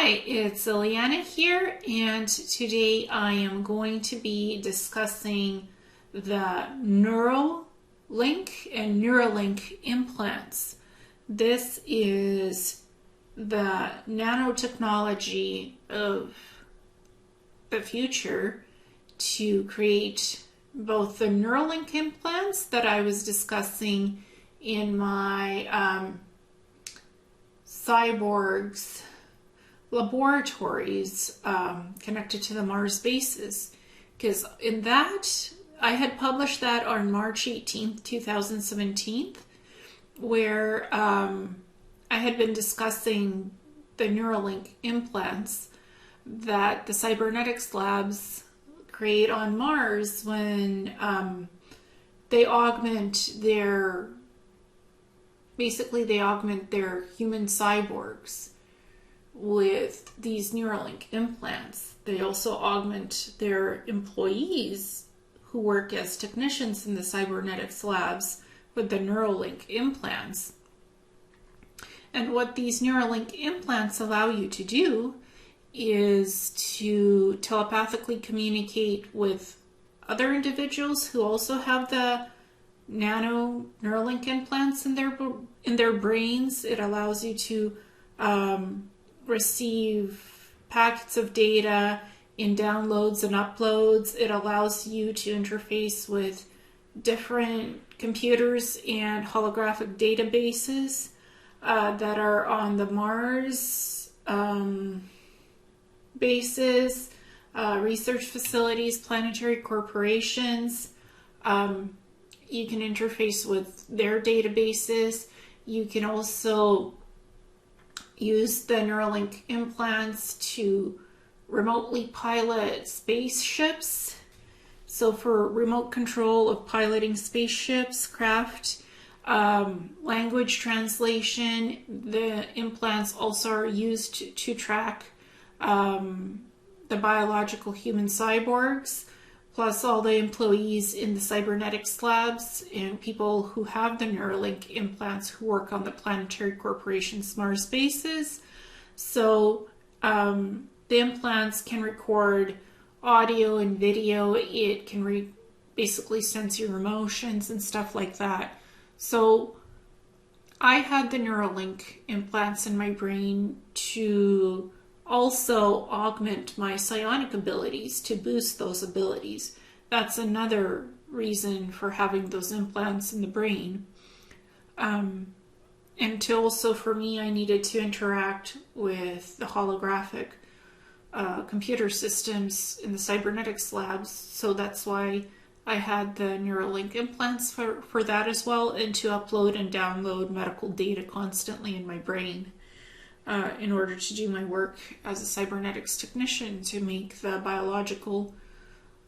Hi, it's Ileana here, and today I am going to be discussing the Neurolink and Neuralink implants. This is the nanotechnology of the future to create both the Neuralink implants that I was discussing in my cyborgs laboratories connected to the Mars bases, because in that I had published that on March 18th 2017, where I had been discussing the Neuralink implants that the cybernetics labs create on Mars when they augment their human cyborgs with these Neuralink implants. They also augment their employees who work as technicians in the cybernetics labs with the Neuralink implants. And what these Neuralink implants allow you to do is to telepathically communicate with other individuals who also have the Neuralink implants in their brains. It allows you to receive packets of data in downloads and uploads. It allows you to interface with different computers and holographic databases that are on the Mars bases, research facilities, planetary corporations. You can interface with their databases. You can also use the Neuralink implants to remotely pilot spaceships. So for remote control of piloting spaceships, craft, language translation, the implants also are used to track the biological human cyborgs, plus all the employees in the cybernetics labs and people who have the Neuralink implants who work on the planetary corporation's Mars bases. So the implants can record audio and video. It can basically sense your emotions and stuff like that. So I had the Neuralink implants in my brain to also augment my psionic abilities, to boost those abilities. That's another reason for having those implants in the brain. And to also, for me, I needed to interact with the holographic computer systems in the cybernetics labs. So that's why I had the Neuralink implants for that as well, and to upload and download medical data constantly in my brain. In order to do my work as a cybernetics technician to make the biological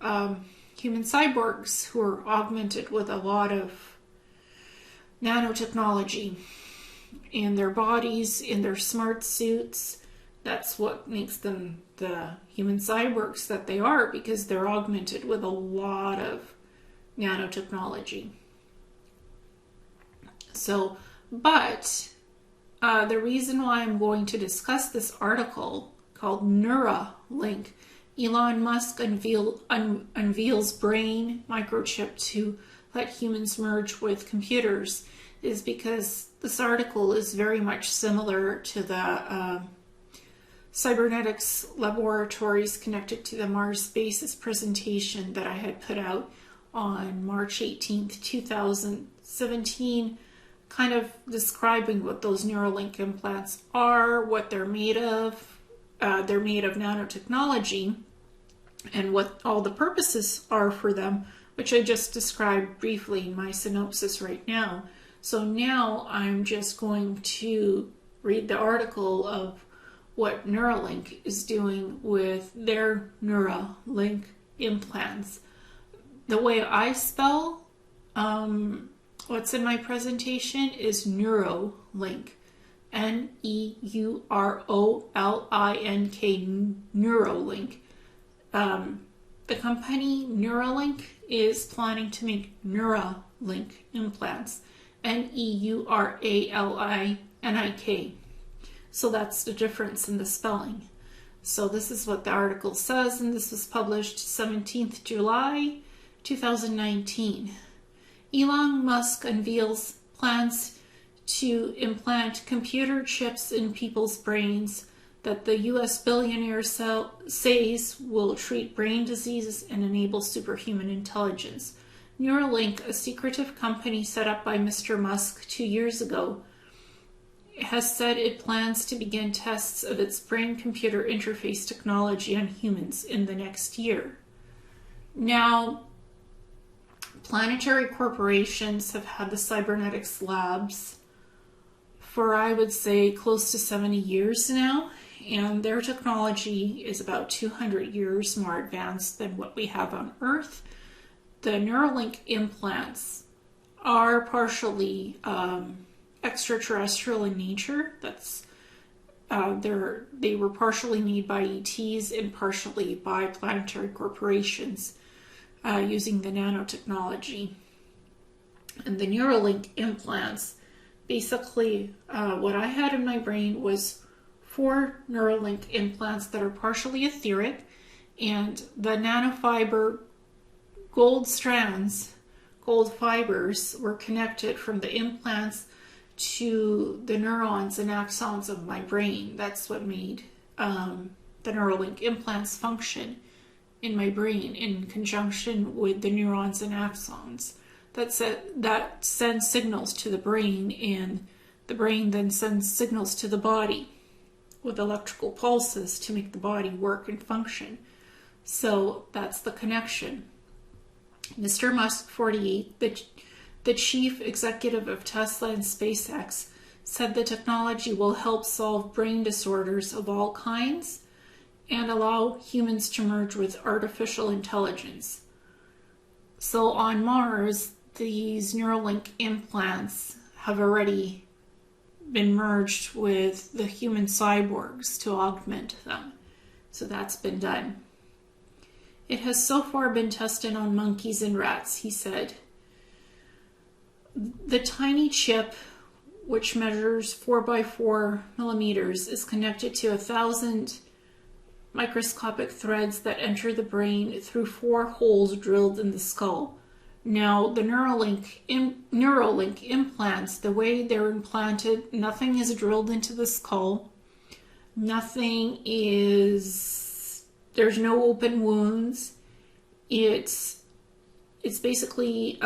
human cyborgs who are augmented with a lot of nanotechnology in their bodies, in their smart suits. That's what makes them the human cyborgs that they are, because they're augmented with a lot of nanotechnology. So, but the reason why I'm going to discuss this article called Neuralink, Elon Musk unveils brain microchip to let humans merge with computers, is because this article is very much similar to the cybernetics laboratories connected to the Mars bases presentation that I had put out on March 18th 2017, kind of describing what those Neuralink implants are, what they're made of. They're made of nanotechnology and what all the purposes are for them, which I just described briefly in my synopsis right now. So now I'm just going to read the article of what Neuralink is doing with their Neuralink implants. The way I spell what's in my presentation is Neurolink, Neurolink, Neuralink. The company Neuralink is planning to make Neuralink implants, Neuralink. So that's the difference in the spelling. So this is what the article says, and this was published 17th July 2019. Elon Musk unveils plans to implant computer chips in people's brains that the US billionaire says will treat brain diseases and enable superhuman intelligence. Neuralink, a secretive company set up by Mr. Musk 2 years ago, has said it plans to begin tests of its brain-computer interface technology on humans in the next year. Now, planetary corporations have had the cybernetics labs for, I would say, close to 70 years now, and their technology is about 200 years more advanced than what we have on Earth. The Neuralink implants are partially extraterrestrial in nature. They were partially made by ETs and partially by planetary corporations using the nanotechnology. And the Neuralink implants, basically what I had in my brain was 4 Neuralink implants that are partially etheric, and the nanofiber gold fibers were connected from the implants to the neurons and axons of my brain. That's what made the Neuralink implants function in my brain in conjunction with the neurons and axons. That sends signals to the brain, and the brain then sends signals to the body with electrical pulses to make the body work and function. So that's the connection. Mr. Musk, 48, the chief executive of Tesla and SpaceX, said the technology will help solve brain disorders of all kinds and allow humans to merge with artificial intelligence. So on Mars, these Neuralink implants have already been merged with the human cyborgs to augment them. So that's been done. It has so far been tested on monkeys and rats, he said. The tiny chip, which measures 4 by 4 millimeters, is connected to 1,000 microscopic threads that enter the brain through 4 holes drilled in the skull. Now, the Neuralink implants, the way they're implanted, nothing is drilled into the skull. There's no open wounds. It's basically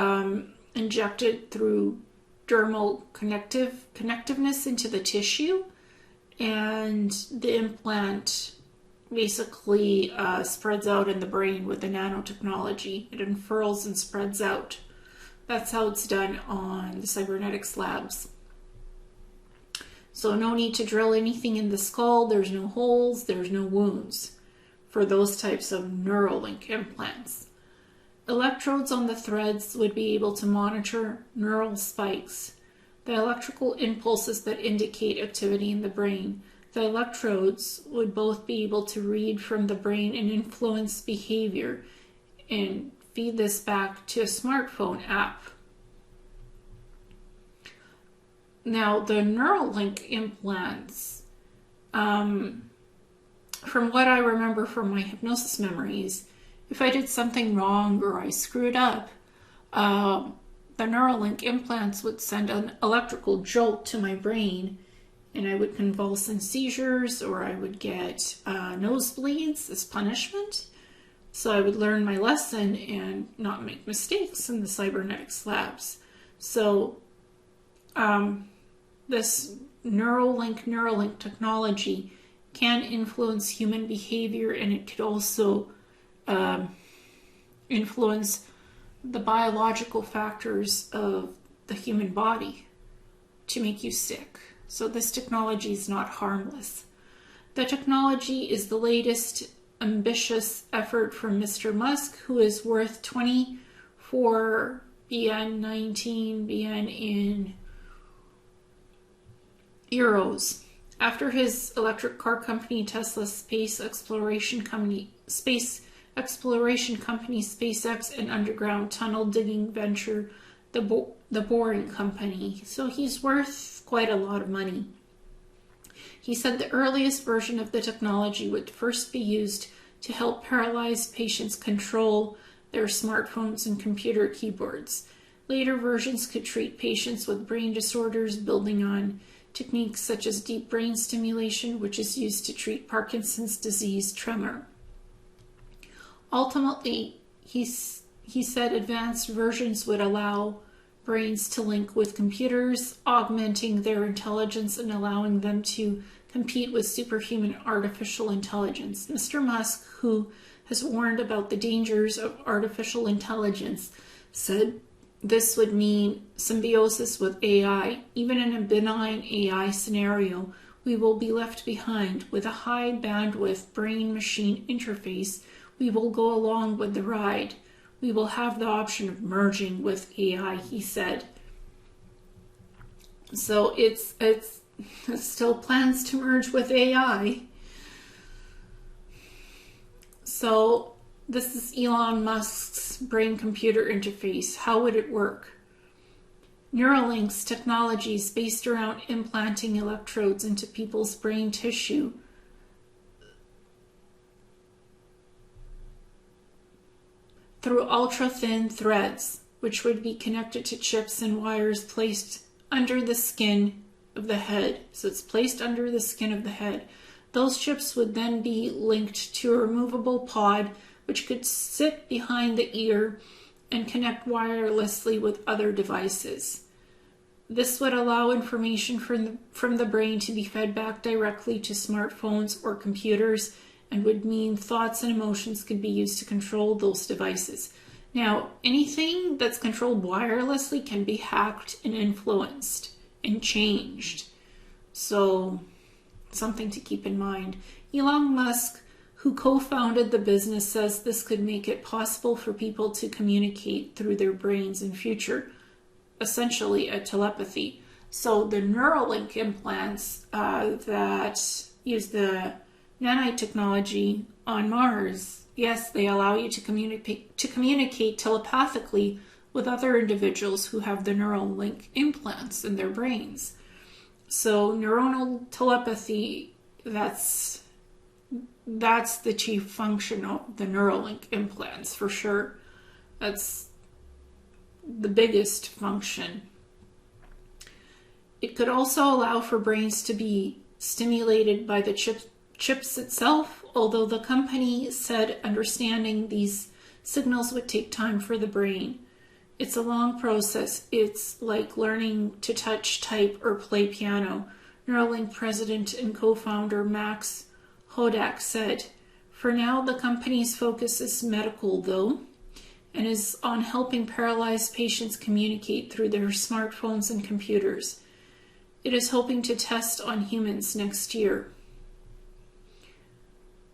injected through dermal connectiveness into the tissue, and the implant basically spreads out in the brain with the nanotechnology. It unfurls and spreads out. That's how it's done on the cybernetics labs. So no need to drill anything in the skull. There's no holes. There's no wounds for those types of Neuralink implants. Electrodes on the threads would be able to monitor neural spikes, the electrical impulses that indicate activity in the brain. The electrodes would both be able to read from the brain and influence behavior and feed this back to a smartphone app. Now, the Neuralink implants, from what I remember from my hypnosis memories, if I did something wrong or I screwed up, the Neuralink implants would send an electrical jolt to my brain, and I would convulse in seizures, or I would get nosebleeds as punishment. So I would learn my lesson and not make mistakes in the cybernetics labs. So this Neuralink technology can influence human behavior, and it could also influence the biological factors of the human body to make you sick. So this technology is not harmless. The technology is the latest ambitious effort from Mr. Musk, who is worth 24 BN, 19 BN in euros. After his electric car company Tesla, space exploration company SpaceX, and underground tunnel digging venture, the Boring Company. So he's worth quite a lot of money. He said the earliest version of the technology would first be used to help paralyzed patients control their smartphones and computer keyboards. Later versions could treat patients with brain disorders, building on techniques such as deep brain stimulation, which is used to treat Parkinson's disease tremor. Ultimately, he said advanced versions would allow brains to link with computers, augmenting their intelligence and allowing them to compete with superhuman artificial intelligence. Mr. Musk, who has warned about the dangers of artificial intelligence, said this would mean symbiosis with AI. Even in a benign AI scenario, we will be left behind. With a high bandwidth brain-machine interface, we will go along with the ride. We will have the option of merging with AI, he said. So it's still plans to merge with AI. So this is Elon Musk's brain-computer interface. How would it work? Neuralink's technology is based around implanting electrodes into people's brain tissue. Through ultra-thin threads, which would be connected to chips and wires placed under the skin of the head. So it's placed under the skin of the head. Those chips would then be linked to a removable pod, which could sit behind the ear and connect wirelessly with other devices. This would allow information from the brain to be fed back directly to smartphones or computers, and would mean thoughts and emotions could be used to control those devices. Now, anything that's controlled wirelessly can be hacked and influenced and changed. So, something to keep in mind. Elon Musk, who co-founded the business, says this could make it possible for people to communicate through their brains in future, essentially a telepathy. So the Neuralink implants that use the nanite technology on Mars, yes, they allow you to communicate telepathically with other individuals who have the Neuralink implants in their brains. So neuronal telepathy, that's the chief function of the Neuralink implants, for sure. That's the biggest function. It could also allow for brains to be stimulated by the chips itself, although the company said understanding these signals would take time for the brain. It's a long process. It's like learning to touch, type, or play piano. Neuralink president and co-founder Max Hodak said, "For now, the company's focus is medical, though, and is on helping paralyzed patients communicate through their smartphones and computers. It is hoping to test on humans next year."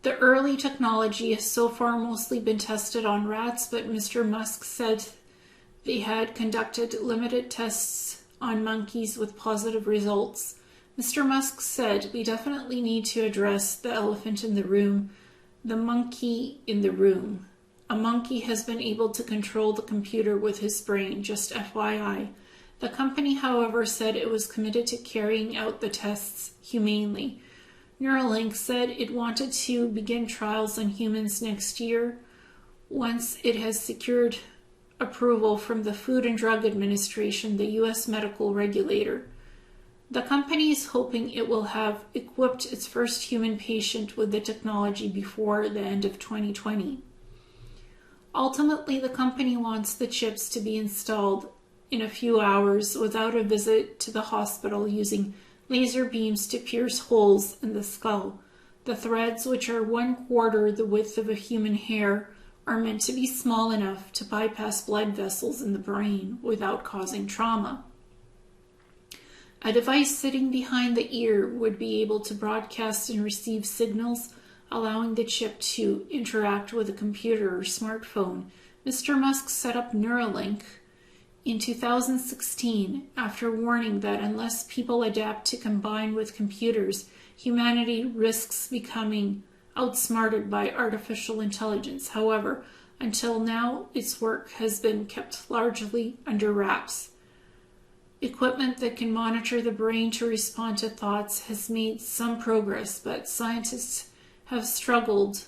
The early technology has so far mostly been tested on rats, but Mr. Musk said they had conducted limited tests on monkeys with positive results. Mr. Musk said, "We definitely need to address the elephant in the room, the monkey in the room. A monkey has been able to control the computer with his brain, just FYI. The company, however, said it was committed to carrying out the tests humanely. Neuralink said it wanted to begin trials on humans next year once it has secured approval from the Food and Drug Administration, the U.S. medical regulator. The company is hoping it will have equipped its first human patient with the technology before the end of 2020. Ultimately, the company wants the chips to be installed in a few hours without a visit to the hospital, using laser beams to pierce holes in the skull. The threads, which are 1/4 the width of a human hair, are meant to be small enough to bypass blood vessels in the brain without causing trauma. A device sitting behind the ear would be able to broadcast and receive signals, allowing the chip to interact with a computer or smartphone. Mr. Musk set up Neuralink in 2016 after warning that unless people adapt to combine with computers, humanity risks becoming outsmarted by artificial intelligence. However, until now, its work has been kept largely under wraps. Equipment that can monitor the brain to respond to thoughts has made some progress, but scientists have struggled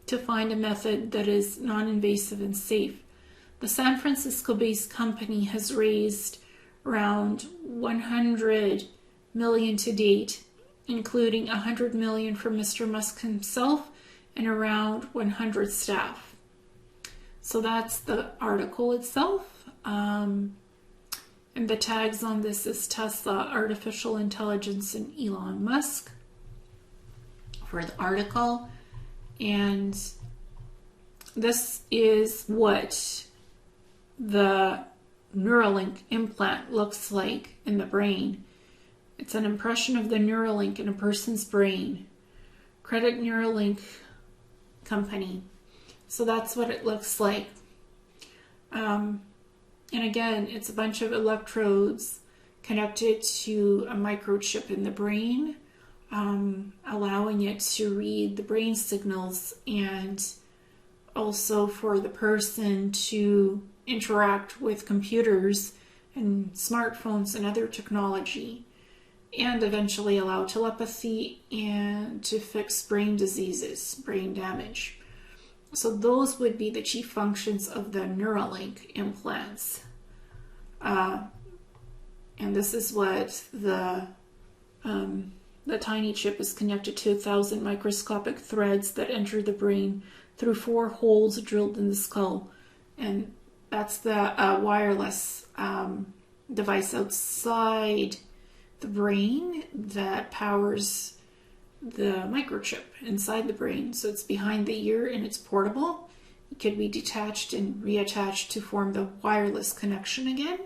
to find a method that is non-invasive and safe. The San Francisco-based company has raised around $100 million to date, including $100 million from Mr. Musk himself and around 100 staff. So that's the article itself. And the tags on this is Tesla, artificial intelligence, and Elon Musk for the article. And this is what the Neuralink implant looks like in the brain. It's an impression of the Neuralink in a person's brain. Credit Neuralink company. So that's what it looks like. And again, it's a bunch of electrodes connected to a microchip in the brain, allowing it to read the brain signals and also for the person to interact with computers and smartphones and other technology, and eventually allow telepathy and to fix brain diseases, brain damage. So those would be the chief functions of the Neuralink implants. And this is what the tiny chip is connected to 1,000 microscopic threads that enter the brain through 4 holes drilled in the skull. And that's the wireless device outside the brain that powers the microchip inside the brain. So it's behind the ear and it's portable. It could be detached and reattached to form the wireless connection again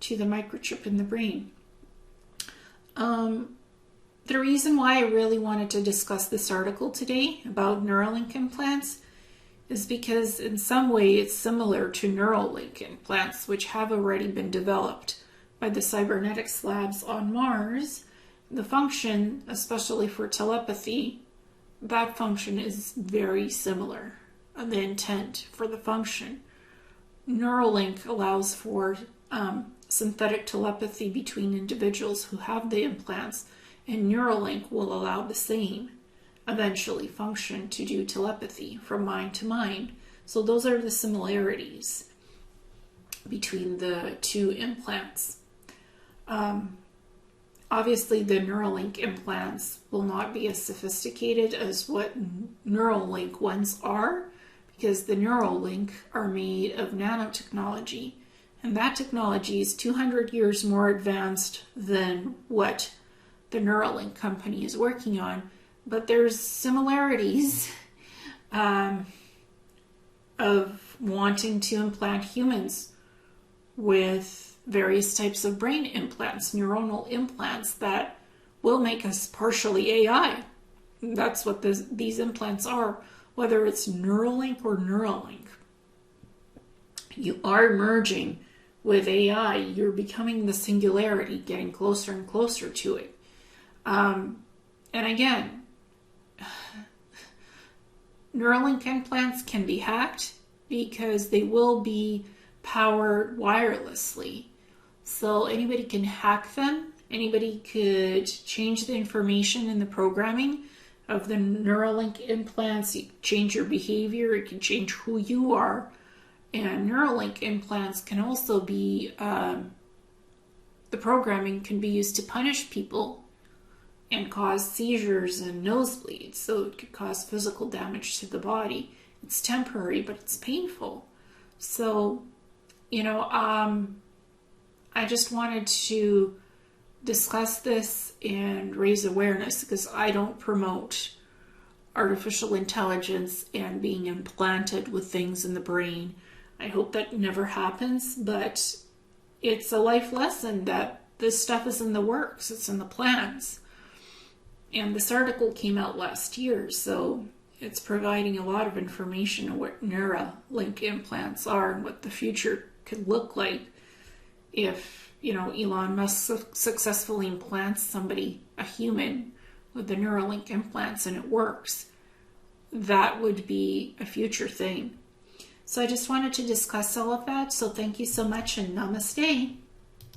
to the microchip in the brain. The reason why I really wanted to discuss this article today about Neuralink implants is because in some way it's similar to Neuralink implants, which have already been developed by the cybernetics labs on Mars. The function, especially for telepathy, that function is very similar. The intent for the function. Neuralink allows for synthetic telepathy between individuals who have the implants, and Neuralink will allow the same eventually function to do telepathy from mind to mind. So those are the similarities between the two implants. Obviously, the Neuralink implants will not be as sophisticated as what Neuralink ones are, because the Neuralink are made of nanotechnology, and that technology is 200 years more advanced than what the Neuralink company is working on. But there's similarities of wanting to implant humans with various types of brain implants, neuronal implants that will make us partially AI. That's what these implants are, whether it's Neuralink or Neuralink. You are merging with AI. You're becoming the singularity, getting closer and closer to it. And again, Neuralink implants can be hacked because they will be powered wirelessly. So anybody can hack them. Anybody could change the information in the programming of the Neuralink implants. You change your behavior. It can change who you are. And Neuralink implants can also be, the programming can be used to punish people and cause seizures and nosebleeds. So it could cause physical damage to the body. It's temporary, but it's painful. So, I just wanted to discuss this and raise awareness, because I don't promote artificial intelligence and being implanted with things in the brain. I hope that never happens, but it's a life lesson that this stuff is in the works. It's in the plans. And this article came out last year, so it's providing a lot of information on what Neuralink implants are and what the future could look like if, Elon Musk successfully implants somebody, a human, with the Neuralink implants and it works. That would be a future thing. So I just wanted to discuss all of that. So thank you so much and namaste.